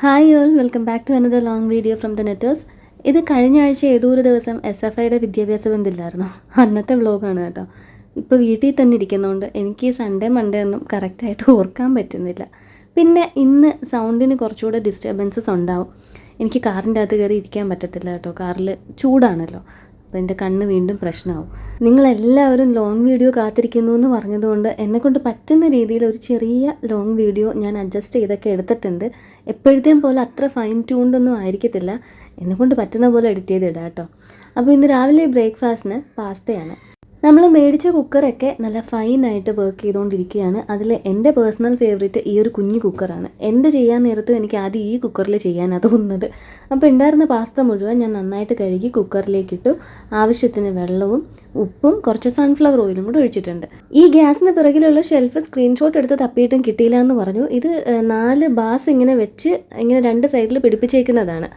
Hi all, welcome back to another long video from the Netters. ഇത് കഴിഞ്ഞ ആഴ്ച ഏതോ ഒരു ദിവസം SFIയുടെ വിദ്യാഭ്യാസ ബന്ധില്ലായിരുന്നോ, അന്നത്തെ വ്ളോഗാണ് കേട്ടോ. ഇപ്പോൾ വീട്ടിൽ തന്നെ ഇരിക്കുന്നതുകൊണ്ട് എനിക്ക് സൺഡേ മൺഡേ ഒന്നും കറക്റ്റായിട്ട് ഓർക്കാൻ പറ്റുന്നില്ല. പിന്നെ ഇന്ന് സൗണ്ടിന് കുറച്ചുകൂടെ ഡിസ്റ്റർബൻസസ് ഉണ്ടാവും. എനിക്ക് കാറിൻ്റെ അകത്ത് കയറി ഇരിക്കാൻ പറ്റത്തില്ല കേട്ടോ, കാറിൽ ചൂടാണല്ലോ. അപ്പോൾ എൻ്റെ കണ്ണ് വീണ്ടും പ്രശ്നമാവും. നിങ്ങളെല്ലാവരും ലോങ് വീഡിയോ കാത്തിരിക്കുന്നു എന്ന് പറഞ്ഞതുകൊണ്ട് എന്നെക്കൊണ്ട് പറ്റുന്ന രീതിയിൽ ഒരു ചെറിയ ലോങ് വീഡിയോ ഞാൻ അഡ്ജസ്റ്റ് ചെയ്തൊക്കെ എടുത്തിട്ടുണ്ട്. എപ്പോഴത്തേയും പോലെ അത്ര ഫൈൻ ട്യൂൺഡൊന്നും ആയിരിക്കത്തില്ല, എന്നെക്കൊണ്ട് പറ്റുന്ന പോലെ എഡിറ്റ് ചെയ്തിടാം കേട്ടോ. അപ്പോൾ ഇന്ന് രാവിലെ ബ്രേക്ക്ഫാസ്റ്റിന് പാസ്തയാണ്. നമ്മൾ മേടിച്ച കുക്കറൊക്കെ നല്ല ഫൈനായിട്ട് വർക്ക് ചെയ്തുകൊണ്ടിരിക്കുകയാണ്. അതിൽ എൻ്റെ പേഴ്സണൽ ഫേവറേറ്റ് ഈ ഒരു കുഞ്ഞു കുക്കറാണ്. എന്ത് ചെയ്യാൻ നേരത്തും എനിക്ക് ആദ്യം ഈ കുക്കറിൽ ചെയ്യാനാണ് തോന്നുന്നത്. അപ്പോൾ ഉണ്ടായിരുന്ന പാസ്ത മുഴുവൻ ഞാൻ നന്നായിട്ട് കഴുകി കുക്കറിലേക്കിട്ടു. ആവശ്യത്തിന് വെള്ളവും ഉപ്പും കുറച്ച് സൺഫ്ലവർ ഓയിലും കൂടെ ഒഴിച്ചിട്ടുണ്ട്. ഈ ഗ്യാസിന് പിറകിലുള്ള ഷെൽഫ് സ്ക്രീൻഷോട്ട് എടുത്ത് തപ്പിയിട്ടും കിട്ടിയില്ല എന്ന് പറഞ്ഞു. ഇത് 4 ബാസ് ഇങ്ങനെ വെച്ച് ഇങ്ങനെ 2 സൈഡിൽ പിടിപ്പിച്ചേക്കുന്നതാണ്.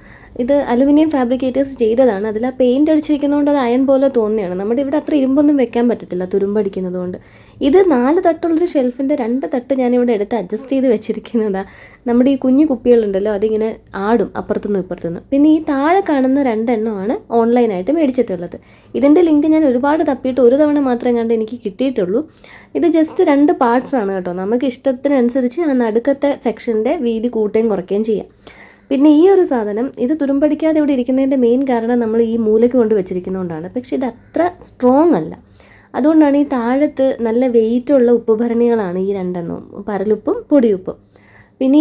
ഇത് അലുമിനിയം ഫാബ്രിക്കേറ്റേഴ്സ് ചെയ്തതാണ്. അതിൽ ആ പെയിൻറ്റ് അടിച്ചിരിക്കുന്നതുകൊണ്ട് അത് അയൺ പോലെ തോന്നുകയാണ്. നമ്മുടെ ഇവിടെ അത്ര ഇരുമ്പൊന്നും വെക്കാൻ പറ്റത്തില്ല തുരുമ്പടിക്കുന്നത് കൊണ്ട്. ഇത് 4 തട്ടുള്ളൊരു ഷെൽഫിൻ്റെ 2 തട്ട് ഞാനിവിടെ എടുത്ത് അഡ്ജസ്റ്റ് ചെയ്ത് വെച്ചിരിക്കുന്നതാണ്. നമ്മുടെ ഈ കുഞ്ഞു കുപ്പികളുണ്ടല്ലോ, അതിങ്ങനെ ആടും അപ്പുറത്തുനിന്നും ഇപ്പുറത്തുനിന്ന്. പിന്നെ ഈ താഴെ കാണുന്ന 2 എണ്ണമാണ് ഓൺലൈനായിട്ട് മേടിച്ചിട്ടുള്ളത്. ഇതിൻ്റെ ലിങ്ക് ഞാൻ ഒരുപാട് തപ്പിയിട്ട് ഒരു തവണ മാത്രമേ കണ്ട് എനിക്ക് കിട്ടിയിട്ടുള്ളൂ. ഇത് ജസ്റ്റ് 2 പാർട്സാണ് കേട്ടോ. നമുക്ക് ഇഷ്ടത്തിനനുസരിച്ച് ആ നടുക്കത്തെ സെക്ഷൻ്റെ വീതി കൂട്ടുകയും കുറയ്ക്കുകയും ചെയ്യാം. പിന്നെ ഈ ഒരു സാധനം ഇത് തുരുമ്പടിക്കാതെ ഇവിടെ ഇരിക്കുന്നതിൻ്റെ മെയിൻ കാരണം നമ്മൾ ഈ മൂലയ്ക്ക് കൊണ്ട് വെച്ചിരിക്കുന്നതുകൊണ്ടാണ്. പക്ഷേ ഇത് അത്ര സ്ട്രോങ് അല്ല. അതുകൊണ്ടാണ് ഈ താഴത്ത് നല്ല വെയിറ്റുള്ള ഉപ്പുഭരണികളാണ് ഈ 2 എണ്ണവും, പരലുപ്പും പൊടിയുപ്പും. പിന്നെ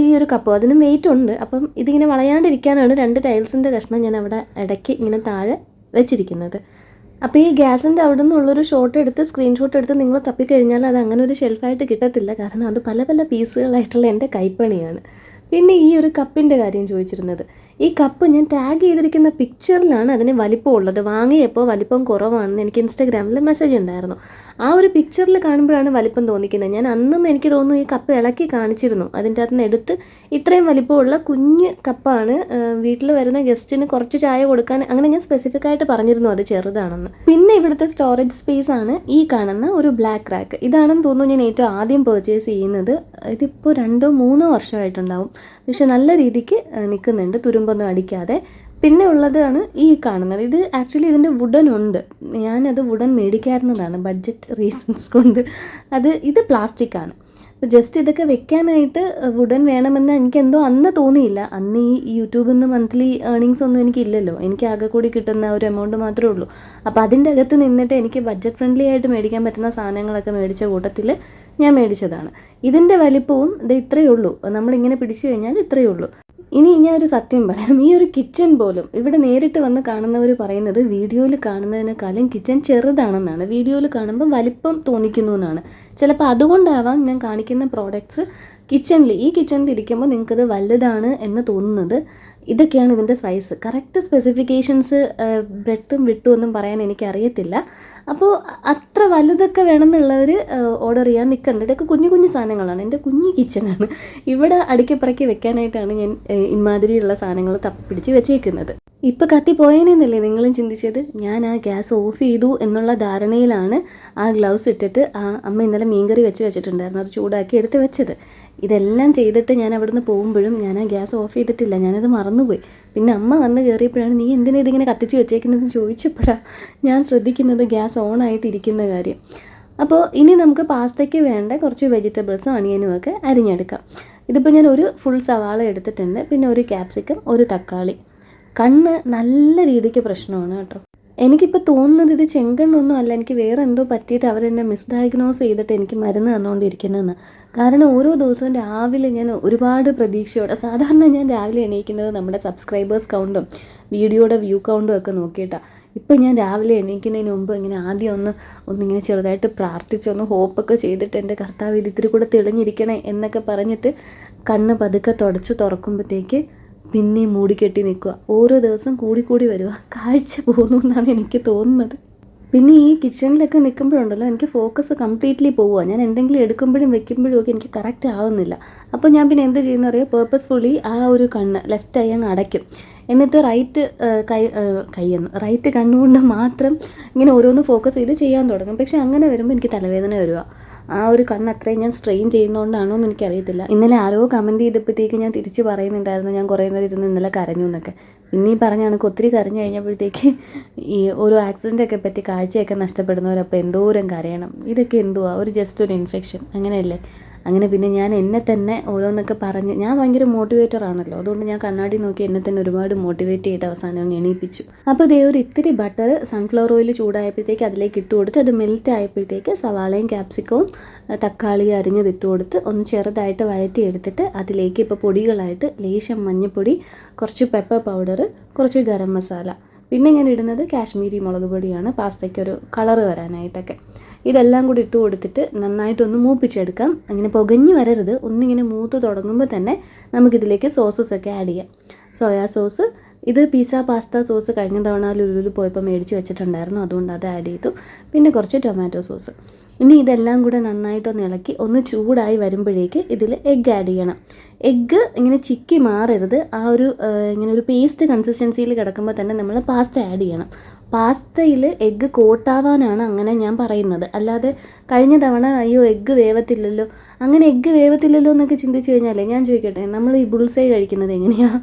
ഈ ഒരു കപ്പും അതിനും വെയിറ്റ് ഉണ്ട്. അപ്പം ഇതിങ്ങനെ വളയാണ്ടിരിക്കാനാണ് 2 ടൈൽസിൻ്റെ കഷ്ണം ഞാൻ അവിടെ ഇടയ്ക്ക് ഇങ്ങനെ താഴെ വെച്ചിരിക്കുന്നത്. അപ്പോൾ ഈ ഗ്യാസിൻ്റെ അവിടെ നിന്നുള്ളൊരു സ്ക്രീൻഷോട്ട് എടുത്ത് നിങ്ങൾ തപ്പിക്കഴിഞ്ഞാൽ അത് അങ്ങനെ ഒരു ഷെൽഫായിട്ട് കിട്ടത്തില്ല. കാരണം അത് പല പല പീസുകളായിട്ടുള്ള എൻ്റെ കൈപ്പണിയാണ്. പിന്നെ ഈ ഒരു കപ്പിൻ്റെ കാര്യം ചോദിച്ചിരുന്നത്. ഈ കപ്പ് ഞാൻ ടാഗ് ചെയ്തിരിക്കുന്ന പിക്ചറിലാണ് അതിന് വലിപ്പമുള്ളത്. വാങ്ങിയപ്പോൾ വലിപ്പം കുറവാണെന്ന് എനിക്ക് ഇൻസ്റ്റാഗ്രാമിൽ മെസ്സേജ് ഉണ്ടായിരുന്നു. ആ ഒരു പിക്ചറിൽ കാണുമ്പോഴാണ് വലിപ്പം തോന്നിക്കുന്നത്. ഞാൻ അന്നും എനിക്ക് തോന്നുന്നു ഈ കപ്പ് ഇളക്കി കാണിച്ചിരുന്നു. അതിൻ്റെ അകത്ത് നിന്ന് എടുത്ത് ഇത്രയും വലിപ്പമുള്ള കുഞ്ഞ് കപ്പാണ്. വീട്ടിൽ വരുന്ന ഗസ്റ്റിന് കുറച്ച് ചായ കൊടുക്കാൻ അങ്ങനെ ഞാൻ സ്പെസിഫിക് ആയിട്ട് പറഞ്ഞിരുന്നു അത് ചെറുതാണെന്ന്. പിന്നെ ഇവിടുത്തെ സ്റ്റോറേജ് സ്പേസ് ആണ് ഈ കാണുന്ന ഒരു ബ്ലാക്ക് റാക്ക്. ഇതാണെന്ന് തോന്നുന്നു ഞാൻ ഏറ്റവും ആദ്യം പർച്ചേസ് ചെയ്യുന്നത്. ഇതിപ്പോൾ 2-3 വർഷമായിട്ടുണ്ടാവും. പക്ഷെ നല്ല രീതിക്ക് നിൽക്കുന്നുണ്ട്, തുരുമ്പൊന്നും അടിക്കാതെ. പിന്നെ ഉള്ളതാണ് ഈ കാണുന്നത്. ഇത് ആക്ച്വലി ഇതിൻ്റെ വുഡൻ ഉണ്ട്. ഞാനത് വുഡൻ മേടിക്കാറുന്നതാണ് ബഡ്ജറ്റ് റീസൺസ് കൊണ്ട്. ഇത് പ്ലാസ്റ്റിക് ആണ്. അപ്പോൾ ജസ്റ്റ് ഇതൊക്കെ വെക്കാനായിട്ട് വുഡൻ വേണമെന്ന് എനിക്കെന്തോ അന്ന് തോന്നിയില്ല. അന്ന് ഈ യൂട്യൂബിൽ നിന്ന് മന്ത്ലി ഏർണിങ്സ് ഒന്നും എനിക്കില്ലല്ലോ. എനിക്ക് ആകെ കൂടി കിട്ടുന്ന ഒരു എമൗണ്ട് മാത്രമേ ഉള്ളൂ. അപ്പോൾ അതിൻ്റെ അകത്ത് നിന്നിട്ട് എനിക്ക് ബഡ്ജറ്റ് ഫ്രണ്ട്ലി ആയിട്ട് മേടിക്കാൻ പറ്റുന്ന സാധനങ്ങളൊക്കെ മേടിച്ച കൂട്ടത്തിൽ ഞാൻ മേടിച്ചതാണ്. ഇതിൻ്റെ വലിപ്പവും ഇത് ഇത്രയേ ഉള്ളൂ. നമ്മളിങ്ങനെ പിടിച്ചു കഴിഞ്ഞാൽ ഇത്രയേ ഉള്ളൂ. ഇനി ഞാൻ ഒരു സത്യം പറയാം. ഈ ഒരു കിച്ചൺ പോലും ഇവിടെ നേരിട്ട് വന്ന് കാണുന്നവർ പറയുന്നത് വീഡിയോയിൽ കാണുന്നതിനേക്കാളും കിച്ചൺ ചെറുതാണെന്നാണ്. വീഡിയോയിൽ കാണുമ്പോൾ വലിപ്പം തോന്നിക്കുന്നു എന്നാണ്. ചിലപ്പോൾ അതുകൊണ്ടാവാം ഞാൻ കാണിക്കുന്ന പ്രോഡക്റ്റ്സ് ഈ കിച്ചണിൽ ഇരിക്കുമ്പോൾ നിങ്ങൾക്കത് വലുതാണ് എന്ന് തോന്നുന്നത്. ഇതൊക്കെയാണ് ഇതിൻ്റെ സൈസ്. കറക്റ്റ് സ്പെസിഫിക്കേഷൻസ് ബ്രെഡ്ത്തും വിട്ടും ഒന്നും പറയാൻ എനിക്കറിയത്തില്ല. അപ്പോൾ അത്ര വലുതൊക്കെ വേണമെന്നുള്ളവർ ഓർഡർ ചെയ്യാൻ നിൽക്കണ്ട. ഇതൊക്കെ കുഞ്ഞു കുഞ്ഞു സാധനങ്ങളാണ്. എൻ്റെ കുഞ്ഞു കിച്ചണാണ്. ഇവിടെ അടുക്കിപ്പറക്കി വെക്കാനായിട്ടാണ് ഞാൻ ഇമാതിരിയുള്ള സാധനങ്ങൾ തപ്പിപ്പിടിച്ച് വെച്ചേക്കുന്നത്. ഇപ്പോൾ കത്തിപ്പോയേനെന്നല്ലേ നിങ്ങളും ചിന്തിച്ചത്? ഞാൻ ആ ഗ്യാസ് ഓഫ് ചെയ്തു എന്നുള്ള ധാരണയിലാണ് ആ ഗ്ലൗസ് ഇട്ടിട്ട് അമ്മ ഇന്നലെ മീൻകറി വെച്ചിട്ടുണ്ടായിരുന്നു. അത് ചൂടാക്കി എടുത്ത് വെച്ചത്. ഇതെല്ലാം ചെയ്തിട്ട് ഞാൻ അവിടുന്ന് പോകുമ്പോഴും ഞാൻ ആ ഗ്യാസ് ഓഫ് ചെയ്തിട്ടില്ല. ഞാനത് മറന്നുപോയി. പിന്നെ അമ്മ വന്ന് കയറിയപ്പോഴാണ് നീ എന്തിനാ ഇതിങ്ങനെ കത്തിച്ച് വെച്ചേക്കുന്നതെന്ന് ചോദിച്ചപ്പോഴാണ് ഞാൻ ശ്രദ്ധിക്കുന്നത് ഗ്യാസ് ഓൺ ആയിട്ടിരിക്കുന്ന കാര്യം. അപ്പോൾ ഇനി നമുക്ക് പാസ്തയ്ക്ക് വേണ്ട കുറച്ച് വെജിറ്റബിൾസും അണിയനും ഒക്കെ അരിഞ്ഞെടുക്കാം. ഇതിപ്പോൾ ഞാൻ ഒരു ഫുൾ സവാള എടുത്തിട്ടുണ്ട്. പിന്നെ ഒരു ക്യാപ്സിക്കം, ഒരു തക്കാളി. കണ്ണ് നല്ല രീതിക്ക് പ്രശ്നമാണ് കേട്ടോ. എനിക്കിപ്പോൾ തോന്നുന്നത് ഇത് ചെങ്കണ്ണൊന്നും അല്ല, എനിക്ക് വേറെ എന്തോ പറ്റിയിട്ട് അവരെന്നെ മിസ്ഡയഗ്നോസ് ചെയ്തിട്ട് എനിക്ക് മരുന്ന് തന്നുകൊണ്ടിരിക്കുന്നതെന്ന്. കാരണം ഓരോ ദിവസവും രാവിലെ ഞാൻ ഒരുപാട് പ്രതീക്ഷയോടെ, സാധാരണ ഞാൻ രാവിലെ എണീക്കുന്നത് നമ്മുടെ സബ്സ്ക്രൈബേഴ്സ് കൗണ്ടും വീഡിയോയുടെ വ്യൂ കൗണ്ടും ഒക്കെ നോക്കിയിട്ടാണ്. ഇപ്പം ഞാൻ രാവിലെ എണീക്കുന്നതിന് മുമ്പ് ഇങ്ങനെ ആദ്യം ഒന്നിങ്ങനെ ചെറുതായിട്ട് പ്രാർത്ഥിച്ചൊന്ന് ഹോപ്പൊക്കെ ചെയ്തിട്ട് എൻ്റെ കർത്താവ് ഇത് ഇത്തിരി കൂടെ തെളിഞ്ഞിരിക്കണേ എന്നൊക്കെ പറഞ്ഞിട്ട് കണ്ണ് പതുക്കെ തുടച്ച് തുറക്കുമ്പോഴത്തേക്ക് പിന്നെ മൂടിക്കെട്ടി നിൽക്കുക. ഓരോ ദിവസം കൂടി വരിക, കാഴ്ച പോകുന്നു എന്നാണ് എനിക്ക് തോന്നുന്നത്. പിന്നെ ഈ കിച്ചണിലൊക്കെ നിൽക്കുമ്പോഴുണ്ടല്ലോ എനിക്ക് ഫോക്കസ് കംപ്ലീറ്റ്ലി പോവുക. ഞാൻ എന്തെങ്കിലും എടുക്കുമ്പോഴും വെക്കുമ്പോഴും ഒക്കെ എനിക്ക് കറക്റ്റ് ആവുന്നില്ല. അപ്പോൾ ഞാൻ പിന്നെ എന്ത് ചെയ്യുന്ന അറിയാം, പേർപ്പസ്ഫുള്ളി ആ ഒരു കണ്ണ് ലെഫ്റ്റ് ആയി അങ്ങ് അടയ്ക്കും. എന്നിട്ട് റൈറ്റ് കണ്ണുകൊണ്ട് മാത്രം ഇങ്ങനെ ഓരോന്ന് ഫോക്കസ് ചെയ്ത് ചെയ്യാൻ തുടങ്ങും. പക്ഷെ അങ്ങനെ വരുമ്പോൾ എനിക്ക് തലവേദന വരിക. ആ ഒരു കണ്ണ് അത്രയും ഞാൻ സ്ട്രെയിൻ ചെയ്യുന്നതുകൊണ്ടാണോ എന്ന് എനിക്കറിയത്തില്ല. ഇന്നലെ ആരോ കമൻറ്റ് ചെയ്തപ്പോഴത്തേക്ക് ഞാൻ തിരിച്ച് പറയുന്നുണ്ടായിരുന്നു ഞാൻ കുറേ നേരം ഇരുന്ന് ഇന്നലെ കരഞ്ഞു എന്നൊക്കെ. പിന്നെ ഈ പറഞ്ഞ കണക്ക് ഒത്തിരി കരഞ്ഞു കഴിഞ്ഞപ്പോഴത്തേക്ക് ഈ ഒരു ആക്സിഡൻ്റൊക്കെ പറ്റി കാഴ്ചയൊക്കെ നഷ്ടപ്പെടുന്നവരപ്പോൾ എന്തോരം കരയണം. ഇതൊക്കെ എന്തുവാ, ഒരു ജസ്റ്റ് ഒരു ഇൻഫെക്ഷൻ അങ്ങനെയല്ലേ. അങ്ങനെ പിന്നെ ഞാൻ എന്നെ തന്നെ ഓരോന്നൊക്കെ പറഞ്ഞ്, ഞാൻ ഭയങ്കര മോട്ടിവേറ്റർ ആണല്ലോ, അതുകൊണ്ട് ഞാൻ കണ്ണാടി നോക്കി എന്നെ തന്നെ ഒരുപാട് മോട്ടിവേറ്റ് ചെയ്ത് അവസാനം അങ്ങ് എണീപ്പിച്ചു. അപ്പോൾ ഇതേ ഒരു ഇത്തിരി ബട്ടർ സൺഫ്ലവർ ഓയിൽ ചൂടായപ്പോഴത്തേക്ക് അതിലേക്ക് ഇട്ട് കൊടുത്ത് അത് മെൽറ്റ് ആയപ്പോഴത്തേക്ക് സവാളയും ക്യാപ്സിക്കവും തക്കാളി അരിഞ്ഞത് ഇട്ട് കൊടുത്ത് ഒന്ന് ചെറുതായിട്ട് വഴറ്റിയെടുത്തിട്ട് അതിലേക്ക് ഇപ്പോൾ പൊടികളായിട്ട് ലേശം മഞ്ഞൾപ്പൊടി, കുറച്ച് പെപ്പർ പൗഡർ, കുറച്ച് ഗരം മസാല, പിന്നെ ഞാൻ ഇടുന്നത് കാശ്മീരി മുളക് പൊടിയാണ് പാസ്തയ്ക്കൊരു കളറ് വരാനായിട്ടൊക്കെ. ഇതെല്ലാം കൂടി ഇട്ട് കൊടുത്തിട്ട് നന്നായിട്ടൊന്ന് മൂപ്പിച്ചെടുക്കാം. അങ്ങനെ പുകഞ്ഞ് വരരുത്, ഒന്നിങ്ങനെ മൂത്ത് തുടങ്ങുമ്പോൾ തന്നെ നമുക്കിതിലേക്ക് സോസസൊക്കെ ആഡ് ചെയ്യാം. സോയാ സോസ്, ഇത് പിസ്സ പാസ്ത സോസ് കഴിഞ്ഞ തവണ ലുലുവിൽ പോയപ്പോൾ മേടിച്ച് വെച്ചിട്ടുണ്ടായിരുന്നു, അതുകൊണ്ട് അത് ആഡ് ചെയ്തു. പിന്നെ കുറച്ച് ടൊമാറ്റോ സോസ്. ഇനി ഇതെല്ലാം കൂടെ നന്നായിട്ടൊന്ന് ഇളക്കി ഒന്ന് ചൂടായി വരുമ്പോഴേക്ക് ഇതിൽ എഗ്ഗ് ആഡ് ചെയ്യണം. എഗ്ഗ് ഇങ്ങനെ ചിക്കി മാറരുത്, ആ ഒരു ഇങ്ങനെ ഒരു പേസ്റ്റ് കൺസിസ്റ്റൻസിയിൽ കിടക്കുമ്പോൾ തന്നെ നമ്മൾ പാസ്ത ആഡ് ചെയ്യണം. പാസ്തയിൽ എഗ്ഗ് കോട്ടാവാനാണ് അങ്ങനെ ഞാൻ പറയുന്നത്, അല്ലാതെ കഴിഞ്ഞ തവണ അയ്യോ എഗ്ഗ് വേവത്തില്ലല്ലോ, അങ്ങനെ എഗ്ഗ് വേവത്തില്ലല്ലോ എന്നൊക്കെ ചിന്തിച്ച് കഴിഞ്ഞാലേ, ഞാൻ ചോദിക്കട്ടെ, നമ്മൾ ഈ ബുൾസൈ കഴിക്കുന്നത് എങ്ങനെയാണ്?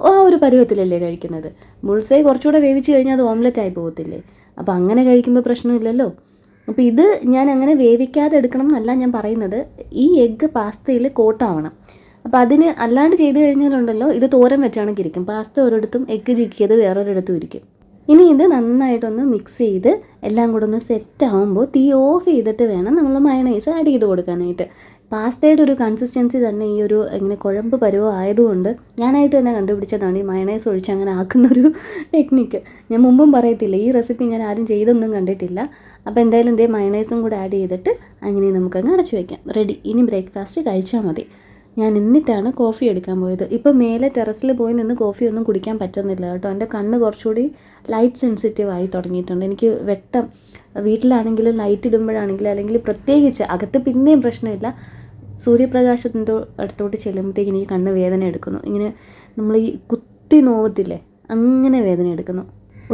ആ ഒരു പരുവത്തിലല്ലേ കഴിക്കുന്നത്. ബുൾസൈ കുറച്ചുകൂടെ വേവിച്ച് കഴിഞ്ഞാൽ അത് ഓംലെറ്റ് ആയി പോകത്തില്ലേ? അപ്പോൾ അങ്ങനെ കഴിക്കുമ്പോൾ പ്രശ്നമില്ലല്ലോ. അപ്പോൾ ഇത് ഞാൻ അങ്ങനെ വേവിക്കാതെ എടുക്കണം എന്നല്ല ഞാൻ പറയുന്നത്, ഈ എഗ്ഗ് പാസ്തയിൽ കോട്ടാവണം. അപ്പോൾ അതിന് അല്ലാണ്ട് ചെയ്ത് കഴിഞ്ഞാലുണ്ടല്ലോ ഇത് തോരൻ വെച്ചാണെങ്കിൽ ഇരിക്കും, പാസ്ത ഒരിടത്തും എഗ്ഗ് ചിക്കിയത് വേറൊരിടത്തും ഇരിക്കും. ഇനി ഇത് നന്നായിട്ടൊന്ന് മിക്സ് ചെയ്ത് എല്ലാം കൂടെ ഒന്ന് സെറ്റ് ആകുമ്പോൾ തീ ഓഫ് ചെയ്തിട്ട് വേണം നമ്മൾ മയണൈസ് ആഡ് ചെയ്ത് കൊടുക്കാനായിട്ട്. പാസ്തയുടെ ഒരു കൺസിസ്റ്റൻസി തന്നെ ഈ ഒരു ഇങ്ങനെ കുഴമ്പ് പരുവം ആയതുകൊണ്ട് ഞാനായിട്ട് തന്നെ കണ്ടുപിടിച്ചതാണ് ഈ മയണൈസ് ഒഴിച്ച് അങ്ങനെ ആക്കുന്നൊരു ടെക്നിക്ക്. ഞാൻ മുമ്പും പറയത്തില്ല, ഈ റെസിപ്പി ഞാൻ ആരും ചെയ്തൊന്നും കണ്ടിട്ടില്ല. അപ്പോൾ എന്തായാലും ഇതേ മയണൈസും കൂടെ ആഡ് ചെയ്തിട്ട് അങ്ങനെ നമുക്കങ്ങ് അടച്ചു വയ്ക്കാം. റെഡി. ഇനി ബ്രേക്ക്ഫാസ്റ്റ് കഴിച്ചാൽ മതി. ഞാൻ എന്നിട്ടാണ് കോഫി എടുക്കാൻ പോയത്. ഇപ്പോൾ മേലെ ടെറസിൽ പോയി നിന്ന് കോഫി ഒന്നും കുടിക്കാൻ പറ്റുന്നില്ല കേട്ടോ, എൻ്റെ കണ്ണ് കുറച്ചുകൂടി ലൈറ്റ് സെൻസിറ്റീവ് ആയി തുടങ്ങിയിട്ടുണ്ട്. എനിക്ക് വെട്ടം വീട്ടിലാണെങ്കിലും ലൈറ്റ് ഇടുമ്പോഴാണെങ്കിലും അല്ലെങ്കിൽ പ്രത്യേകിച്ച് അകത്ത് പിന്നെയും പ്രശ്നമില്ല, സൂര്യപ്രകാശത്തിൻ്റെ അടുത്തോട്ട് ചെല്ലുമ്പോഴത്തേക്ക് എനിക്ക് കണ്ണ് വേദന എടുക്കുന്നു. ഇങ്ങനെ നമ്മൾ ഈ കുത്തി നോവത്തില്ലേ, അങ്ങനെ വേദന എടുക്കുന്നു.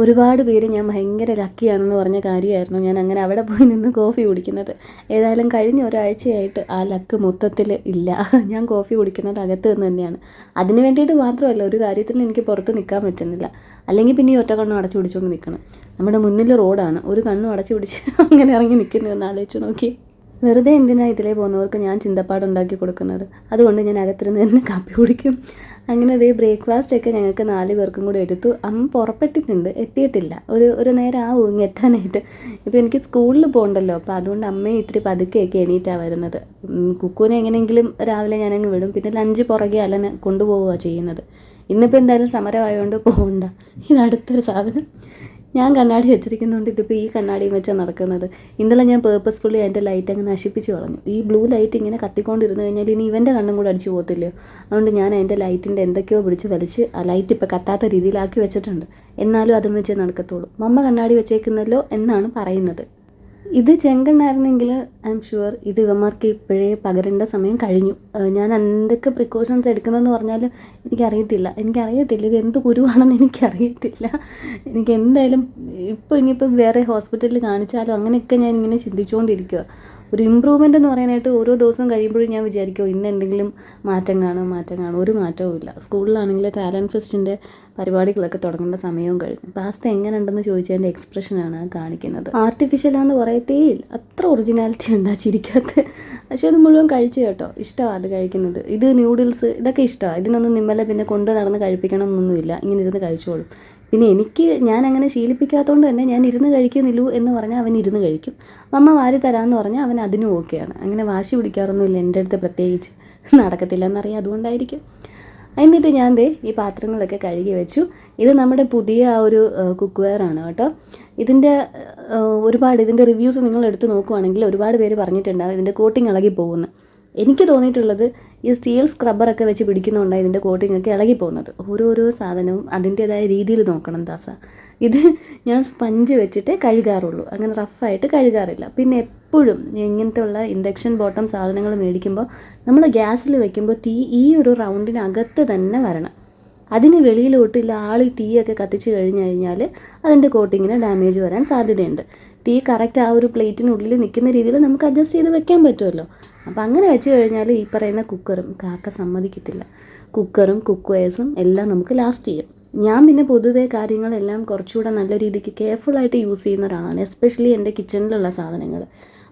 ഒരുപാട് പേര് ഞാൻ ഭയങ്കര ലക്കിയാണെന്ന് പറഞ്ഞ കാര്യമായിരുന്നു ഞാൻ അങ്ങനെ അവിടെ പോയി നിന്ന് കോഫി കുടിക്കുന്നത്. ഏതായാലും കഴിഞ്ഞ ഒരാഴ്ചയായിട്ട് ആ ലക്ക് മൊത്തത്തിൽ ഇല്ല. ഞാൻ കോഫി കുടിക്കുന്നത് അകത്ത് നിന്ന് തന്നെയാണ്. അതിന് വേണ്ടിയിട്ട് മാത്രമല്ല, ഒരു കാര്യത്തിൽ എനിക്ക് പുറത്ത് നിൽക്കാൻ പറ്റുന്നില്ല, അല്ലെങ്കിൽ പിന്നെ ഈ ഒറ്റ കണ്ണും അടച്ചു പിടിച്ചുകൊണ്ട് നിൽക്കണം. നമ്മുടെ മുന്നിൽ റോഡാണ്, ഒരു കണ്ണും അടച്ചു പിടിച്ച് അങ്ങനെ ഇറങ്ങി നിൽക്കുന്നു എന്ന് ആലോചിച്ച് നോക്കി. വെറുതെ എന്തിനാണ് ഇതിലേ പോകുന്നവർക്ക് ഞാൻ ചിന്തപ്പാടുണ്ടാക്കി കൊടുക്കുന്നത്. അതുകൊണ്ട് ഞാൻ അകത്തിരുന്ന് തന്നെ കാപ്പി കുടിക്കും. അങ്ങനെ അതേ ബ്രേക്ക്ഫാസ്റ്റൊക്കെ ഞങ്ങൾക്ക് 4 പേർക്കും കൂടെ എടുത്തു. അമ്മ പുറപ്പെട്ടിട്ടുണ്ട്, എത്തിയിട്ടില്ല, ഒരു നേരം ആവും ഇങ്ങ് എത്താനായിട്ട്. ഇപ്പോൾ എനിക്ക് സ്കൂളിൽ പോകണ്ടല്ലോ, അപ്പോൾ അതുകൊണ്ട് അമ്മയെ ഇത്തിരി പതുക്കെയൊക്കെ എണീറ്റാണ് വരുന്നത്. കുക്കുവിനെ എങ്ങനെയെങ്കിലും രാവിലെ ഞാനങ്ങ് വിടും, പിന്നെ ലഞ്ച് പുറകെ അല്ലനെ കൊണ്ടുപോവുകയാണ് ചെയ്യുന്നത്. ഇന്നിപ്പോൾ എന്തായാലും സമരമായതുകൊണ്ട് പോകണ്ട. ഇതടുത്തൊരു സാധനം ഞാൻ കണ്ണാടി വെച്ചിരിക്കുന്നതുകൊണ്ട് ഇതിപ്പോൾ ഈ കണ്ണാടിയും വെച്ചാണ് നടക്കുന്നത്. ഇന്നലെ ഞാൻ പേർപ്പസ്ഫുള്ളി അതിൻ്റെ ലൈറ്റ് അങ്ങ് നശിപ്പിച്ച് കളഞ്ഞു. ഈ ബ്ലൂ ലൈറ്റ് ഇങ്ങനെ കത്തിക്കൊണ്ടിരുന്ന് കഴിഞ്ഞാൽ ഇനി ഇവൻ്റെ കണ്ണും കൂടെ അടിച്ചു പോകത്തില്ലയോ, അതുകൊണ്ട് ഞാൻ അതിൻ്റെ ലൈറ്റിൻ്റെ എന്തൊക്കെയോ പിടിച്ച് വലിച്ച് ആ ലൈറ്റ് ഇപ്പോൾ കത്താത്ത രീതിയിലാക്കി വെച്ചിട്ടുണ്ട്. എന്നാലും അതും വെച്ചേ നടക്കത്തുള്ളൂ. മമ്മ കണ്ണാടി വെച്ചേക്കുന്നല്ലോ എന്നാണ് പറയുന്നത്. ഇത് ചെങ്കണ്ണായിരുന്നെങ്കിൽ ഐ എം ഷുവർ ഇത് ഇവന്മാർക്ക് ഇപ്പോഴേ പകരേണ്ട സമയം കഴിഞ്ഞു. ഞാൻ എന്തൊക്കെ പ്രിക്കോഷൻസ് എടുക്കുന്നതെന്ന് പറഞ്ഞാലും എനിക്കറിയത്തില്ല ഇത് എന്ത് കുരുവാണെന്ന് എനിക്കറിയത്തില്ല. എനിക്ക് എന്തായാലും ഇനിയിപ്പോൾ വേറെ ഹോസ്പിറ്റലിൽ കാണിച്ചാലും അങ്ങനെയൊക്കെ ഞാൻ ഇങ്ങനെ ചിന്തിച്ചുകൊണ്ടിരിക്കുക. ഒരു ഇമ്പ്രൂവ്മെൻ്റ് എന്ന് പറയാനായിട്ട് ഓരോ ദിവസം കഴിയുമ്പോഴും ഞാൻ വിചാരിക്കുമോ ഇന്ന് എന്തെങ്കിലും മാറ്റം കാണും. ഒരു മാറ്റവും ഇല്ല. സ്കൂളിലാണെങ്കിൽ ടാലൻറ്റ് ഫെസ്റ്റിൻ്റെ പരിപാടികളൊക്കെ തുടങ്ങേണ്ട സമയവും കഴിഞ്ഞു. പാസ്ത എങ്ങനെ ഉണ്ടെന്ന് ചോദിച്ചതിൻ്റെ എക്സ്പ്രഷനാണ് കാണിക്കുന്നത്. ആർട്ടിഫിഷ്യലാണെന്ന് പറയത്തേയില്ല, അത്ര ഒറിജിനാലിറ്റി ഉണ്ടാച്ചിരിക്കാത്ത. പക്ഷേ അത് മുഴുവൻ കഴിച്ചു കേട്ടോ, ഇഷ്ടമാണ് അത് കഴിക്കുന്നത്. ഇത് ന്യൂഡിൽസ് ഇതൊക്കെ ഇഷ്ടമാണ്. ഇതിനൊന്നും നിമ്മല പിന്നെ കൊണ്ട് നടന്ന് കഴിപ്പിക്കണം എന്നൊന്നുമില്ല, ഇങ്ങനെ ഇരുന്ന് കഴിച്ചോളും. പിന്നെ ഞാൻ അങ്ങനെ ശീലിപ്പിക്കാത്തതുകൊണ്ട് തന്നെ ഞാൻ ഇരുന്ന് കഴിക്കുന്നില്ലൂ എന്ന് പറഞ്ഞാൽ അവൻ ഇരുന്ന് കഴിക്കും. മമ്മ വാരി തരാമെന്ന് പറഞ്ഞാൽ അവൻ അതിനും ഓക്കെയാണ്. അങ്ങനെ വാശി പിടിക്കാറൊന്നുമില്ല എൻ്റെ അടുത്ത്, പ്രത്യേകിച്ച് നടക്കത്തില്ല എന്നറിയാം, അതുകൊണ്ടായിരിക്കും. എന്നിട്ട് ഞാൻ ഈ പാത്രങ്ങളൊക്കെ കഴുകി വെച്ചു. ഇത് നമ്മുടെ പുതിയ ആ ഒരു കുക്ക് വെയർ ആണ് കേട്ടോ. ഇതിൻ്റെ ഇതിൻ്റെ റിവ്യൂസ് നിങ്ങൾ എടുത്ത് നോക്കുവാണെങ്കിൽ ഒരുപാട് പേര് പറഞ്ഞിട്ടുണ്ടാകും ഇതിൻ്റെ കോട്ടിങ് ഇളകി പോകുന്നു. എനിക്ക് തോന്നിയിട്ടുള്ളത് ഈ സ്റ്റീൽ സ്ക്രബ്ബറൊക്കെ വെച്ച് പിടിക്കുന്നതുകൊണ്ടാണ് ഇതിൻ്റെ കോട്ടിങ്ങൊക്കെ ഇളകി പോകുന്നത്. ഓരോരോ സാധനവും അതിൻ്റേതായ രീതിയിൽ നോക്കണം ദാസ. ഇത് ഞാൻ സ്പഞ്ച് വെച്ചിട്ടേ കഴുകാറുള്ളൂ, അങ്ങനെ റഫായിട്ട് കഴുകാറില്ല. പിന്നെ എപ്പോഴും ഇങ്ങനത്തെ ഉള്ള ഇൻഡക്ഷൻ ബോട്ടം സാധനങ്ങൾ മേടിക്കുമ്പോൾ നമ്മൾ ഗ്യാസിൽ വെക്കുമ്പോൾ തീ ഈ ഒരു റൗണ്ടിനകത്ത് തന്നെ വരണം. അതിന് വെളിയിലോട്ടില്ല ആളി തീയൊക്കെ കത്തിച്ച് കഴിഞ്ഞ് കഴിഞ്ഞാൽ അതിൻ്റെ കോട്ടിങ്ങിന് ഡാമേജ് വരാൻ സാധ്യതയുണ്ട്. തീ കറക്റ്റ് ആ ഒരു പ്ലേറ്റിനുള്ളിൽ നിൽക്കുന്ന രീതിയിൽ നമുക്ക് അഡ്ജസ്റ്റ് ചെയ്ത് വെക്കാൻ പറ്റുമല്ലോ. അപ്പോൾ അങ്ങനെ വെച്ച് കഴിഞ്ഞാൽ ഈ പറയുന്ന കുക്കറും കാക്ക സമ്മതിക്കത്തില്ല. കുക്കറും കുക്ക്വെയർസും എല്ലാം നമുക്ക് ലാസ്റ്റ് ചെയ്യും. ഞാൻ പിന്നെ പൊതുവേ കാര്യങ്ങളെല്ലാം കുറച്ചുകൂടെ നല്ല രീതിക്ക് കെയർഫുള്ളായിട്ട് യൂസ് ചെയ്യുന്ന ഒരാളാണ്, എസ്പെഷ്യലി എൻ്റെ കിച്ചണിലുള്ള സാധനങ്ങൾ.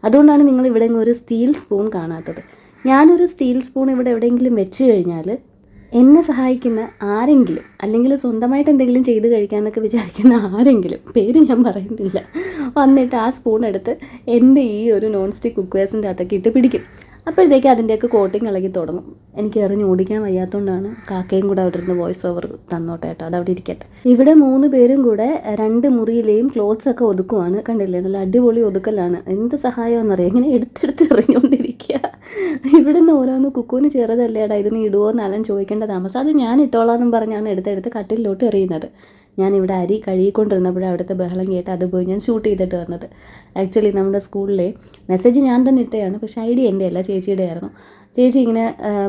അതുകൊണ്ടാണ് നിങ്ങൾ ഇവിടെ ഒരു സ്റ്റീൽ സ്പൂൺ കാണാത്തത്. ഞാനൊരു സ്റ്റീൽ സ്പൂൺ ഇവിടെ എവിടെയെങ്കിലും വെച്ച് കഴിഞ്ഞാൽ എന്നെ സഹായിക്കുന്ന ആരെങ്കിലും, അല്ലെങ്കിൽ സ്വന്തമായിട്ട് എന്തെങ്കിലും ചെയ്ത് കഴിക്കാമെന്നൊക്കെ വിചാരിക്കുന്ന ആരെങ്കിലും, പേര് ഞാൻ പറയുന്നില്ല, വന്നിട്ട് ആ സ്പൂൺ എടുത്ത് എൻ്റെ ഈ ഒരു നോൺ സ്റ്റിക്ക് കുക്ക്വെയർസിൻ്റെ അകത്തൊക്കെ ഇട്ട് പിടിക്കും. അപ്പോഴത്തേക്ക് അതിൻ്റെയൊക്കെ കോട്ടിങ് ഇളകി തുടങ്ങും. എനിക്ക് എറിഞ്ഞ് ഓടിക്കാൻ വയ്യാത്തതുകൊണ്ടാണ് കാക്കയും കൂടെ അവിടെ ഇരുന്ന് വോയിസ് ഓവർ തന്നോട്ടെ കേട്ടോ, അതവിടെ ഇരിക്കട്ടെ. ഇവിടെ 3 പേരും കൂടെ 2 മുറിയിലെയും ക്ലോത്ത്സ് ഒക്കെ ഒതുക്കുവാണ്. കണ്ടില്ലേ, നല്ല അടിപൊളി ഒതുക്കലാണ്. എന്ത് സഹായമെന്നറിയാം, ഇങ്ങനെ എടുത്തെടുത്ത് എറിഞ്ഞുകൊണ്ടിരിക്കുക. ഇവിടെ നിന്ന് ഓരോന്ന് കുക്കൂന് ചെറുതല്ലേടാ ഇത് നീ ഇടുമോ എന്നെല്ലാം ചോദിക്കേണ്ട താമസം. അത് ഞാൻ ഇട്ടോളാന്നും പറഞ്ഞാണ് എടുത്തെടുത്ത് കട്ടിലോട്ട് എറിയുന്നത്. ഞാനിവിടെ അരി കഴുകിക്കൊണ്ടിരുന്നപ്പോഴേ അവിടുത്തെ ബഹളം കേട്ട് അത് പോയി ഞാൻ ഷൂട്ട് ചെയ്തിട്ട് വന്നത്. ആക്ച്വലി നമ്മുടെ സ്കൂളിലെ മെസ്സേജ് ഞാൻ തന്നെ ഇട്ടതാണ്, പക്ഷേ ഐഡിയ എൻ്റെ അല്ല, ചേച്ചിയുടെ ആയിരുന്നു. ചേച്ചി ഇങ്ങനെ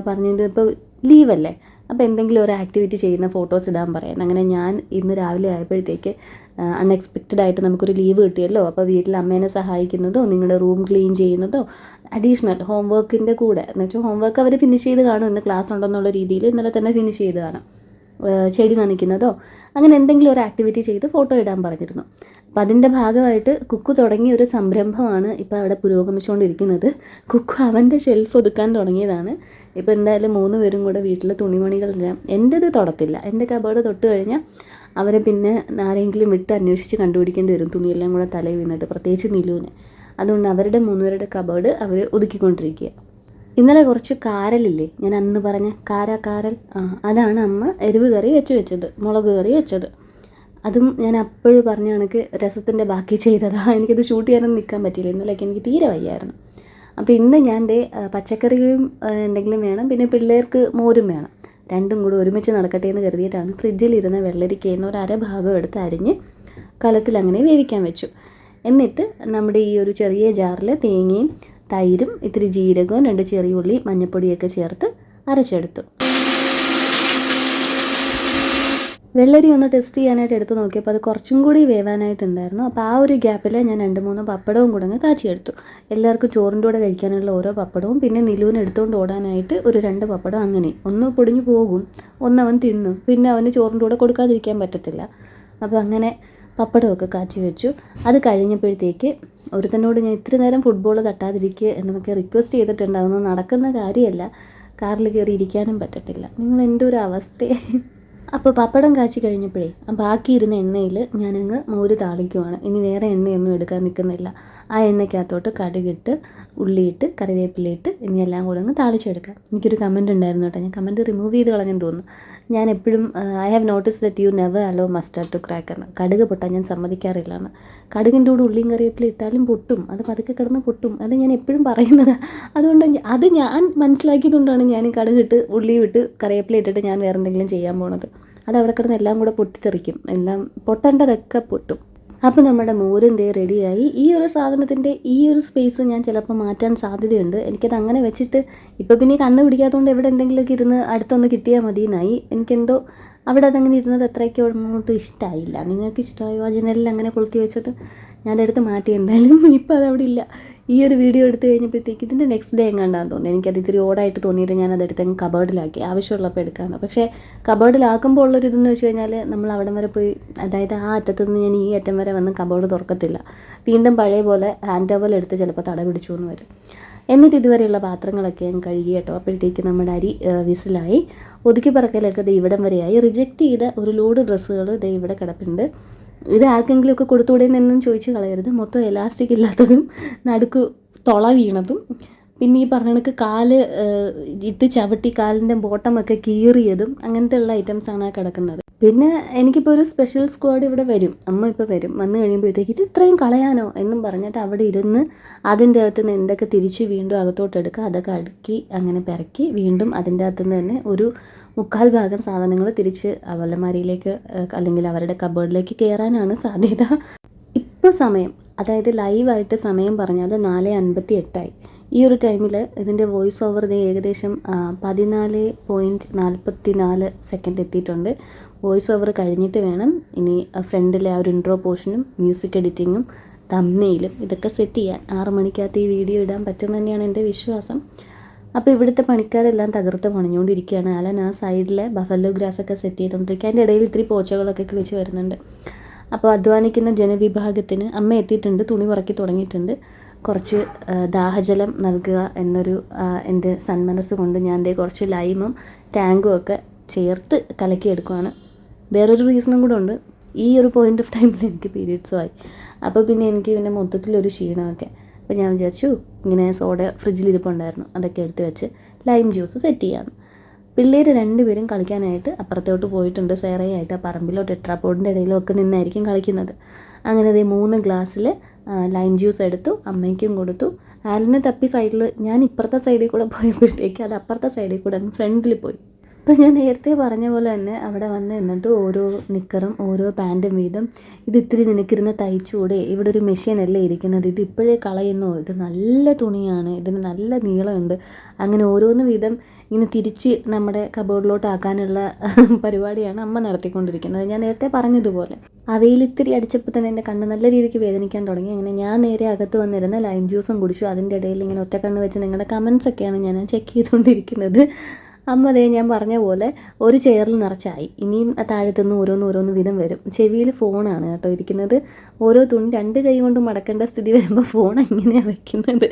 പറഞ്ഞത് ഇപ്പോൾ ലീവല്ലേ, അപ്പോൾ എന്തെങ്കിലും ഒരു ആക്ടിവിറ്റി ചെയ്യുന്ന ഫോട്ടോസ് ഇടാൻ പറയാൻ. അങ്ങനെ ഞാൻ ഇന്ന് രാവിലെ ആയപ്പോഴത്തേക്ക് അൺഎക്സ്പെക്റ്റഡ് ആയിട്ട് നമുക്കൊരു ലീവ് കിട്ടിയല്ലോ. അപ്പോൾ വീട്ടിൽ അമ്മേനെ സഹായിക്കുന്നതോ നിങ്ങളുടെ റൂം ക്ലീൻ ചെയ്യുന്നതോ അഡീഷണൽ ഹോംവർക്കിൻ്റെ കൂടെ, എന്ന് വെച്ചാൽ ഹോംവർക്ക് അവർ ഫിനിഷ് ചെയ്ത് കാണും, ഇന്ന് ക്ലാസ് ഉണ്ടെന്നുള്ള രീതിയിൽ ഇന്നലെ തന്നെ ഫിനിഷ് ചെയ്ത് കാണാം. ചെടി നനയ്ക്കുന്നതോ അങ്ങനെ എന്തെങ്കിലും ഒരു ആക്ടിവിറ്റി ചെയ്ത് ഫോട്ടോ ഇടാൻ പറഞ്ഞിരുന്നു. അപ്പം അതിൻ്റെ ഭാഗമായിട്ട് കുക്കു തുടങ്ങിയ ഒരു സംരംഭമാണ് ഇപ്പോൾ അവിടെ പുരോഗമിച്ചുകൊണ്ടിരിക്കുന്നത്. കുക്കു അവൻ്റെ ഷെൽഫ് ഒതുക്കാൻ തുടങ്ങിയതാണ്. ഇപ്പോൾ എന്തായാലും 3 പേരും കൂടെ വീട്ടിൽ തുണിമണികളെല്ലാം, എൻ്റേത് തൊടത്തില്ല, എൻ്റെ കബോർഡ് തൊട്ട് കഴിഞ്ഞാൽ അവരെ പിന്നെ ആരെങ്കിലും വിട്ട് അന്വേഷിച്ച് കണ്ടുപിടിക്കേണ്ടി വരും, തുണിയെല്ലാം കൂടെ തലയിൽ വീണിട്ട്, പ്രത്യേകിച്ച് നിലൂന്. അതുകൊണ്ട് അവരുടെ 3 പേരുടെ കബോർഡ് അവർ ഒതുക്കിക്കൊണ്ടിരിക്കുക. ഇന്നലെ കുറച്ച് കാരലില്ലേ, ഞാൻ അന്ന് പറഞ്ഞ കാരൽ, അതാണ് അമ്മ എരിവ് കറി വെച്ചത്, മുളക് കറി വെച്ചത്. അതും ഞാൻ അപ്പോഴും പറഞ്ഞ കണക്ക് രസത്തിൻ്റെ ബാക്കി ചെയ്തതാണ്. എനിക്കത് ഷൂട്ട് ചെയ്യാനൊന്നും നിൽക്കാൻ പറ്റിയില്ല, ഇന്നലേക്ക് എനിക്ക് തീരെ വയ്യായിരുന്നു. അപ്പോൾ ഇന്ന് ഞാൻ പച്ചക്കറിയും എന്തെങ്കിലും വേണം, പിന്നെ പിള്ളേർക്ക് മോരും വേണം. രണ്ടും കൂടി ഒരുമിച്ച് നടക്കട്ടെ എന്ന് കരുതിയിട്ടാണ് ഫ്രിഡ്ജിലിരുന്ന വെള്ളരിക്കയിൽ ഒരു 1/2 ഭാഗം എടുത്ത് അരിഞ്ഞ് കലത്തിൽ അങ്ങനെ വേവിക്കാൻ വെച്ചു. എന്നിട്ട് നമ്മുടെ ഈ ഒരു ചെറിയ ജാറിൽ തേങ്ങയും തൈരും ഇത്തിരി ജീരകവും 2 ചെറിയ ഉള്ളി മഞ്ഞൾപ്പൊടിയൊക്കെ ചേർത്ത് അരച്ചെടുത്തു. വെള്ളരി ഒന്ന് ടെസ്റ്റ് ചെയ്യാനായിട്ട് എടുത്ത് നോക്കിയപ്പോൾ അത് കുറച്ചും കൂടി വേവാനായിട്ടുണ്ടായിരുന്നു. അപ്പോൾ ആ ഒരു ഗ്യാപ്പിൽ ഞാൻ 2-3 പപ്പടവും കൂടെ അങ്ങ് കാച്ചിയെടുത്തു. എല്ലാവർക്കും ചോറിൻ്റെ കൂടെ കഴിക്കാനുള്ള ഓരോ പപ്പടവും, പിന്നെ നിലൂന് എടുത്തുകൊണ്ട് ഓടാനായിട്ട് ഒരു 2 പപ്പടം. അങ്ങനെ ഒന്ന് പൊടിഞ്ഞു പോകും, ഒന്നവൻ തിന്നും, പിന്നെ അവന് ചോറിൻ്റെ കൂടെ കൊടുക്കാതിരിക്കാൻ പറ്റത്തില്ല. അപ്പോൾ അങ്ങനെ പപ്പടമൊക്കെ കാച്ചി വെച്ചു. അത് കഴിഞ്ഞപ്പോഴത്തേക്ക് ഒരുത്തനോട് ഞാൻ ഇത്ര നേരം ഫുട്ബോൾ തട്ടാതിരിക്കുക എന്നൊക്കെ റിക്വസ്റ്റ് ചെയ്തിട്ടുണ്ടാകുന്നത് നടക്കുന്ന കാര്യമല്ല. കാറിൽ കയറി ഇരിക്കാനും പറ്റത്തില്ല. നിങ്ങൾ എൻ്റെ ഒരു അവസ്ഥയെ. അപ്പോൾ പപ്പടം കാച്ചി കഴിഞ്ഞപ്പോഴേ ബാക്കിയിരുന്ന എണ്ണയിൽ ഞാനങ്ങ് മോര് താളിക്കുവാണ്. ഇനി വേറെ എണ്ണയൊന്നും എടുക്കാൻ നിൽക്കുന്നില്ല. ആ എണ്ണയ്ക്കകത്തോട്ട് കടുകിട്ട് ഉള്ളിയിട്ട് കറിവേപ്പിലയിട്ട് ഇനി എല്ലാം കൂടെ അങ്ങ് താളിച്ചെടുക്കാം. എനിക്കൊരു കമൻറ്റ് ഉണ്ടായിരുന്നു കേട്ടോ, ഞാൻ കമൻറ്റ് റിമൂവ് ചെയ്ത് കളഞ്ഞെന്ന് തോന്നുന്നു. ഞാൻ എപ്പോഴും I have noticed that you never allow mustard to crack എന്ന്. കടുക് പൊട്ടാൻ ഞാൻ സമ്മതിക്കാറില്ല എന്ന്. കടുകിൻ്റെ കൂടെ ഉള്ളിയും കറിവേപ്പില ഇട്ടാലും പൊട്ടും, അത് പതുക്കെ കിടന്ന് പൊട്ടും, അത് ഞാൻ എപ്പോഴും പറയുന്നത്. അതുകൊണ്ട് അത് ഞാൻ മനസ്സിലാക്കിയതുകൊണ്ടാണ് ഞാൻ കടുകിട്ട് ഉള്ളി വിട്ട് കറിവേപ്പില ഇട്ടിട്ട് ഞാൻ വേറെ എന്തെങ്കിലും ചെയ്യാൻ പോണത്. അത് അവിടെ കിടന്ന് എല്ലാം കൂടെ പൊട്ടിത്തെറിക്കും, എല്ലാം പൊട്ടേണ്ടതൊക്കെ പൊട്ടും. അപ്പോൾ നമ്മുടെ മോരും ദേ റെഡിയായി. ഈ ഒരു സാധനത്തിൻ്റെ ഈ ഒരു സ്പേസ് ഞാൻ ചിലപ്പോൾ മാറ്റാൻ സാധ്യതയുണ്ട്. എനിക്കത് അങ്ങനെ വെച്ചിട്ട് ഇപ്പോൾ പിന്നെ കണ്ണ് പിടിക്കാത്തതുകൊണ്ട് എവിടെ എന്തെങ്കിലുമൊക്കെ ഇരുന്ന് അടുത്തൊന്ന് കിട്ടിയാൽ മതിയെന്നായി. എനിക്കെന്തോ അവിടെ അതങ്ങനെ ഇരുന്നത് അത്രയ്ക്ക് അങ്ങോട്ട് ഇഷ്ടമായില്ല. നിങ്ങൾക്ക് ഇഷ്ടമായോ ആ ജനലിൽ അങ്ങനെ കൊളുത്തി വെച്ചിട്ട്? ഞാനതെടുത്ത് മാറ്റി എന്തായാലും. ഇപ്പോൾ അതവിടെ ഇല്ല. ഈ ഒരു വീഡിയോ എടുത്ത് കഴിഞ്ഞപ്പോഴത്തേക്ക് ഇതിൻ്റെ നെക്സ്റ്റ് ഡേ എങ്ങാണ്ടാന്ന് തോന്നുന്നു. എനിക്കത് ഇത്തിരി ഓടായിട്ട് തോന്നിയിട്ട് ഞാനതെടുത്ത് അങ്ങ് കബേർഡിലാക്കി, ആവശ്യമുള്ളപ്പോൾ എടുക്കാമെന്ന്. പക്ഷേ കബേർഡിലാക്കുമ്പോൾ ഉള്ളൊരു ഇതെന്ന് വെച്ച് കഴിഞ്ഞാൽ നമ്മൾ അവിടം വരെ പോയി, അതായത് ആ അറ്റത്ത് നിന്ന് ഞാൻ ഈ അറ്റം വരെ വന്ന് കബേർഡ് തുറക്കത്തില്ല. വീണ്ടും പഴയ പോലെ ഹാൻഡ് ടവൽ എടുത്ത് ചിലപ്പോൾ തട പിടിച്ചു എന്ന് വരും. എന്നിട്ട് ഇതുവരെയുള്ള പാത്രങ്ങളൊക്കെ ഞാൻ കഴുകി കേട്ടോ. അപ്പോഴത്തേക്ക് നമ്മുടെ അരി വിസിലായി. ഒതുക്കി പറക്കലൊക്കെ ദേ ഇവിടം വരെയായി. റിജക്റ്റ് ചെയ്ത ഒരു ലോഡ് ഡ്രസ്സുകൾ ദേ ഇവിടെ കിടപ്പുണ്ട്. ഇത് ആർക്കെങ്കിലുമൊക്കെ കൊടുത്തുകൂടെ എന്നൊന്നും ചോദിച്ച് കളയരുത്. മൊത്തം എലാസ്റ്റിക് ഇല്ലാത്തതും നടുക്ക് തുള വീണതും പിന്നെ ഈ പറഞ്ഞ കണക്ക് കാല് ഇട്ട് ചവിട്ടി കാലിൻ്റെ ബോട്ടമൊക്കെ കീറിയതും അങ്ങനത്തെ ഉള്ള ഐറ്റംസാണ് കിടക്കുന്നത്. പിന്നെ എനിക്കിപ്പോൾ ഒരു സ്പെഷ്യൽ സ്ക്വാഡ് ഇവിടെ വരും, അമ്മ ഇപ്പോൾ വരും. വന്നു കഴിയുമ്പോഴത്തേക്ക് ഇത് ഇത്രയും കളയാനോ എന്നും പറഞ്ഞിട്ട് അവിടെ ഇരുന്ന് അതിൻ്റെ അകത്ത് നിന്ന് എന്തൊക്കെ തിരിച്ച് വീണ്ടും അകത്തോട്ട് എടുക്കുക, അതൊക്കെ അടുക്കി അങ്ങനെ പിറക്കി വീണ്ടും അതിൻ്റെ അകത്ത് നിന്ന് തന്നെ ഒരു 3/4 ഭാഗം സാധനങ്ങൾ തിരിച്ച് അലമാരിയിലേക്ക് അല്ലെങ്കിൽ അവരുടെ കബേർഡിലേക്ക് കയറാനാണ് സാധ്യത. ഇപ്പോൾ സമയം, അതായത് ലൈവായിട്ട് സമയം പറഞ്ഞാൽ 4:58 ഈ ഒരു ടൈമിൽ ഇതിൻ്റെ വോയിസ് ഓവർ ഏകദേശം 14.44 സെക്കൻഡ് എത്തിയിട്ടുണ്ട്. വോയിസ് ഓവർ കഴിഞ്ഞിട്ട് വേണം ഇനി ഫ്രണ്ടിലെ ആ ഒരു ഇൻട്രോ പോർഷനും മ്യൂസിക് എഡിറ്റിങ്ങും തംബ്നെയിലും ഇതൊക്കെ സെറ്റ് ചെയ്യാൻ 6 മണിക്കകത്ത് ഈ വീഡിയോ ഇടാൻ പറ്റുമെന്ന് തന്നെയാണ് എൻ്റെ വിശ്വാസം. അപ്പോൾ ഇവിടുത്തെ പണിക്കാരെല്ലാം തകർത്ത് പണിഞ്ഞുകൊണ്ടിരിക്കുകയാണ്. അലൻ ആ സൈഡിലെ ബഫല്ലോ ഗ്രാസൊക്കെ സെറ്റ് ചെയ്തുകൊണ്ടിരിക്കുക. അതിൻ്റെ ഇടയിൽ ഇത്തിരി പോച്ചകളൊക്കെ കിളിച്ച് വരുന്നുണ്ട്. അപ്പോൾ അധ്വാനിക്കുന്ന ജനവിഭാഗത്തിന് അമ്മ എത്തിയിട്ടുണ്ട്, തുണി പറക്കി തുടങ്ങിയിട്ടുണ്ട്. കുറച്ച് ദാഹജലം നൽകുക എന്നൊരു എൻ്റെ സന്മനസ്സ് കൊണ്ട് ഞാൻ ദേ കുറച്ച് ലൈമും ടാങ്കും ഒക്കെ ചേർത്ത് കലക്കിയെടുക്കുകയാണ്. വേറൊരു റീസണും കൂടെ ഉണ്ട്. ഈ ഒരു പോയിൻ്റ് ഓഫ് ടൈമിൽ എനിക്ക് പീരീഡ്സും ആയി. അപ്പോൾ പിന്നെ എനിക്ക് പിന്നെ മൊത്തത്തിലൊരു ക്ഷീണമൊക്കെ. അപ്പോൾ ഞാൻ വിചാരിച്ചു ഇങ്ങനെ സോഡ ഫ്രിഡ്ജിലിരിപ്പുണ്ടായിരുന്നു, അതൊക്കെ എടുത്ത് വെച്ച് ലൈം ജ്യൂസ് സെറ്റ് ചെയ്യാമെന്ന്. പിള്ളേർ 2 പേരും കളിക്കാനായിട്ട് അപ്പുറത്തോട്ട് പോയിട്ടുണ്ട്. സേറയായിട്ട് ആ പറമ്പിലോ ടെട്രാപോഡിൻ്റെ ഇടയിലോ ഒക്കെ നിന്നായിരിക്കും കളിക്കുന്നത്. അങ്ങനെ 3 ഗ്ലാസ്സിൽ ലൈം ജ്യൂസ് എടുത്തു, അമ്മയ്ക്കും കൊടുത്തു. ആലിനെ തപ്പി സൈഡിൽ, ഞാൻ ഇപ്പുറത്തെ സൈഡിൽ കൂടെ പോയപ്പോഴത്തേക്ക് അത് അപ്പുറത്തെ സൈഡിൽ കൂടെ അങ്ങ് ഫ്രണ്ടിൽ പോയി. അപ്പോൾ ഞാൻ നേരത്തെ പറഞ്ഞ പോലെ തന്നെ അവിടെ വന്ന് എന്നിട്ട് ഓരോ നിക്കറും ഓരോ പാൻറ്റും വീതം, ഇത് ഇത്തിരി നിനക്കിരുന്ന് തയ്ച്ചുകൂടെ, ഇവിടെ ഒരു മെഷീനല്ലേ ഇരിക്കുന്നത്, ഇത് ഇപ്പോഴേ കളയുന്നോ, ഇത് നല്ല തുണിയാണ്, ഇതിന് നല്ല നീളമുണ്ട്, അങ്ങനെ ഓരോന്ന് വീതം ഇങ്ങനെ തിരിച്ച് നമ്മുടെ കബോർഡിലോട്ട് ആക്കാനുള്ള പരിപാടിയാണ് അമ്മ നടത്തിക്കൊണ്ടിരിക്കുന്നത്. ഞാൻ നേരത്തെ പറഞ്ഞതുപോലെ അവയിലിത്തിരി അടിച്ചപ്പോൾ തന്നെ എൻ്റെ കണ്ണ് നല്ല രീതിക്ക് വേദനിക്കാൻ തുടങ്ങി. അങ്ങനെ ഞാൻ നേരെ അകത്ത് വന്നിരുന്ന ലൈം ജ്യൂസും കുടിച്ചു. അതിൻ്റെ ഇടയിൽ ഇങ്ങനെ ഒറ്റക്കണ്ണ് വെച്ച് നിങ്ങളുടെ കമൻസൊക്കെയാണ് ഞാൻ ചെക്ക് ചെയ്തുകൊണ്ടിരിക്കുന്നത്. അമ്മ അതേ ഞാൻ പറഞ്ഞ പോലെ ഒരു ചെയറിൽ നിറച്ചായി. ഇനിയും താഴത്തുനിന്ന് ഓരോന്ന് വീതം വരും. ചെവിയിൽ ഫോണാണ് കേട്ടോ ഇരിക്കുന്നത്. ഓരോ തുണി 2 കൈ കൊണ്ട് മടക്കേണ്ട സ്ഥിതി വരുമ്പോൾ ഫോൺ എങ്ങനെയാണ് വെക്കുന്നത്?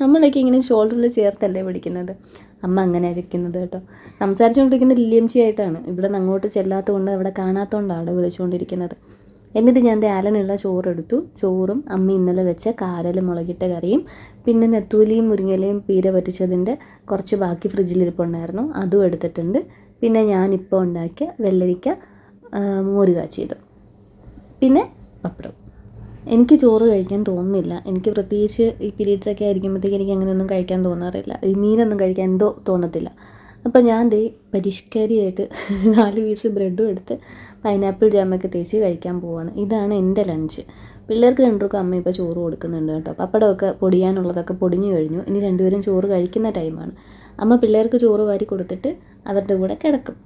നമ്മളൊക്കെ ഇങ്ങനെ ഷോൾഡറിൽ ചേർത്തല്ലേ പിടിക്കുന്നത്. അമ്മ അങ്ങനെ വെക്കുന്നത് കേട്ടോ. സംസാരിച്ചുകൊണ്ടിരിക്കുന്ന ലില്ലിയംചി ആയിട്ടാണ്. ഇവിടെ നിന്ന് അങ്ങോട്ട് ചെല്ലാത്തതുകൊണ്ട് അവിടെ കാണാത്തതുകൊണ്ടാണ് അവിടെ വിളിച്ചുകൊണ്ടിരിക്കുന്നത്. എന്നിട്ട് ഞാൻ ആലനുള്ള ചോറെടുത്തു. ചോറും അമ്മ ഇന്നലെ വെച്ച കാരൽ മുളകിട്ട കറിയും പിന്നെ നെത്തൂലിയും മുരിങ്ങയിലയും പീര പറ്റിച്ചതിൻ്റെ കുറച്ച് ബാക്കി ഫ്രിഡ്ജിലിരിപ്പുണ്ടായിരുന്നു, അതും എടുത്തിട്ടുണ്ട്. പിന്നെ ഞാനിപ്പോൾ ഉണ്ടാക്കിയ വെള്ളരിക്ക മോര് കാച്ചിയത്, പിന്നെ പപ്പടം. എനിക്ക് ചോറ് കഴിക്കാൻ തോന്നുന്നില്ല. എനിക്ക് പ്രത്യേകിച്ച് ഈ പീരീഡ്സൊക്കെ ആയിരിക്കുമ്പോഴത്തേക്ക് എനിക്ക് അങ്ങനെയൊന്നും കഴിക്കാൻ തോന്നാറില്ല. ഈ മീനൊന്നും കഴിക്കാൻ എന്തോ തോന്നത്തില്ല. അപ്പോൾ ഞാൻ ദേ പരിഷ്കരിയായിട്ട് 4 പീസ് ബ്രെഡും എടുത്ത് പൈനാപ്പിൾ ജാമൊക്കെ തേച്ച് കഴിക്കാൻ പോവാണ്. ഇതാണ് എൻ്റെ ലഞ്ച്. പിള്ളേർക്ക് 2 പേർക്കും അമ്മ ഇപ്പോൾ ചോറ് കൊടുക്കുന്നുണ്ട് കേട്ടോ. പപ്പടമൊക്കെ പൊടിയാനുള്ളതൊക്കെ പൊടിഞ്ഞു കഴിഞ്ഞു. ഇനി 2 പേരും ചോറ് കഴിക്കുന്ന ടൈമാണ്. അമ്മ പിള്ളേർക്ക് ചോറ് വാരി കൊടുത്തിട്ട് അവരുടെ കൂടെ കിടക്കും.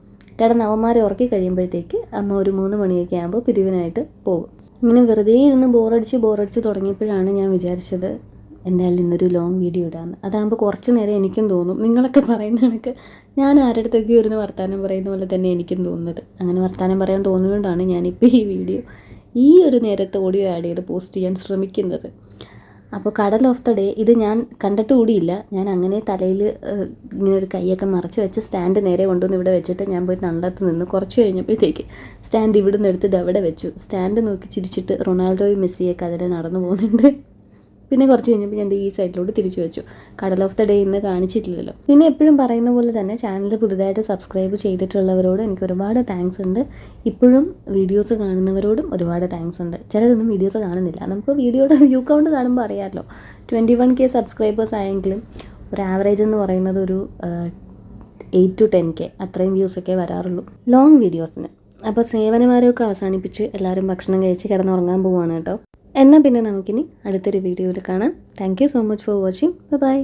കിടന്ന് അവന്മാരെ ഉറക്കി കഴിയുമ്പോഴത്തേക്ക് അമ്മ ഒരു 3 മണിയൊക്കെ ആകുമ്പോൾ പിരിവിനായിട്ട് പോകും. ഇങ്ങനെ വെറുതെ ഇരുന്ന് ബോറടിച്ച് തുടങ്ങിയപ്പോഴാണ് ഞാൻ വിചാരിച്ചത് എന്തായാലും ഇന്നൊരു ലോങ് വീഡിയോ ഇടാമെന്ന്. അതാകുമ്പോൾ കുറച്ച് നേരം എനിക്കും തോന്നും. നിങ്ങളൊക്കെ പറയുന്ന കണക്ക് ഞാൻ ആരുടെ അടുത്തൊക്കെ ഇരുന്ന് വർത്തമാനം പറയുന്ന പോലെ തന്നെ എനിക്കും തോന്നുന്നത്. അങ്ങനെ വർത്തമാനം പറയാൻ തോന്നുന്നതുകൊണ്ടാണ് ഞാനിപ്പോൾ ഈ വീഡിയോ ഈ ഒരു നേരത്തെ ഓഡിയോ ആഡ് ചെയ്ത് പോസ്റ്റ് ചെയ്യാൻ ശ്രമിക്കുന്നത്. അപ്പോൾ കടൽ ഓഫ് ദ ഡേ ഇത് ഞാൻ കണ്ടിട്ട് കൂടിയില്ല. ഞാൻ അങ്ങനെ തലയിൽ ഇങ്ങനെ ഒരു കൈയൊക്കെ മറച്ച് വെച്ച് സ്റ്റാൻഡ് നേരെ കൊണ്ടുവന്ന് ഇവിടെ വെച്ചിട്ട് ഞാൻ പോയി നണ്ടത്ത് നിന്ന് കുറച്ച് കഴിഞ്ഞപ്പോഴത്തേക്ക് സ്റ്റാൻഡ് ഇവിടെ നിന്ന് എടുത്ത് ഇത് അവിടെ വെച്ചു. സ്റ്റാൻഡ് നോക്കി ചിരിച്ചിട്ട് റൊണാൾഡോയും മെസ്സിയൊക്കെ അതിനെ നടന്നു പോകുന്നുണ്ട്. പിന്നെ കുറച്ച് കഴിഞ്ഞപ്പോൾ ഞാൻ ഈ സൈഡിലോട്ട് തിരിച്ചു വെച്ചു. കടൽ ഓഫ് ദ ഡേ ഇന്ന് കാണിച്ചിട്ടില്ലല്ലോ. പിന്നെ എപ്പോഴും പറയുന്ന പോലെ തന്നെ ചാനൽ പുതുതായിട്ട് സബ്സ്ക്രൈബ് ചെയ്തിട്ടുള്ളവരോട് എനിക്ക് ഒരുപാട് താങ്ക്സ് ഉണ്ട്. ഇപ്പോഴും വീഡിയോസ് കാണുന്നവരോടും ഒരുപാട് താങ്ക്സ് ഉണ്ട്. ചിലരൊന്നും വീഡിയോസ് കാണുന്നില്ല. നമുക്ക് വീഡിയോയുടെ വ്യൂ കൗണ്ട് കാണുമ്പോൾ അറിയാമല്ലോ. 21K സബ്സ്ക്രൈബേഴ്സ് ആയെങ്കിലും ഒരു ആവറേജ് എന്ന് പറയുന്നത് ഒരു 8 to 10K അത്രയും വ്യൂസൊക്കെ വരാറുള്ളൂ ലോങ് വീഡിയോസിന്. അപ്പോൾ സേവനമാരമൊക്കെ അവസാനിപ്പിച്ച് എല്ലാവരും ഭക്ഷണം കഴിച്ച് കിടന്നുറങ്ങാൻ പോവുകയാണ് കേട്ടോ. എന്നാൽ പിന്നെ നമുക്കിനി അടുത്തൊരു വീഡിയോയിൽ കാണാം. Thank you so much for watching. By.